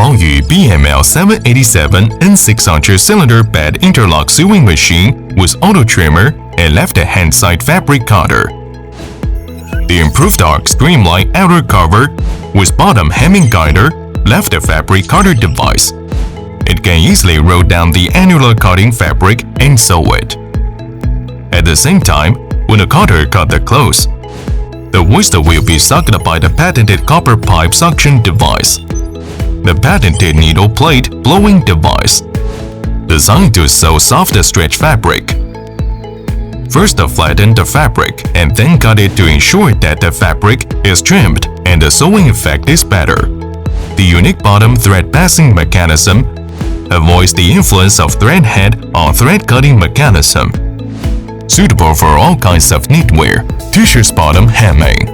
BAOYU BML-787N600 cylinder bed interlock sewing machine with auto trimmer and left-hand side fabric cutter. The improved arc streamlined outer cover with bottom hemming guider left fabric cutter device. It can easily roll down the annular cutting fabric and sew it. At the same time, when the cutter cut the clothes, the waist will be sucked by the patented copper pipe suction device. The patented needle plate blowing device, designed to sew soft stretch fabric. First flatten the fabric and then cut it to ensure that the fabric is trimmed and the sewing effect is better. The unique bottom thread passing mechanism avoids the influence of thread head on thread cutting mechanism. Suitable for all kinds of knitwear, t-shirts bottom hemming.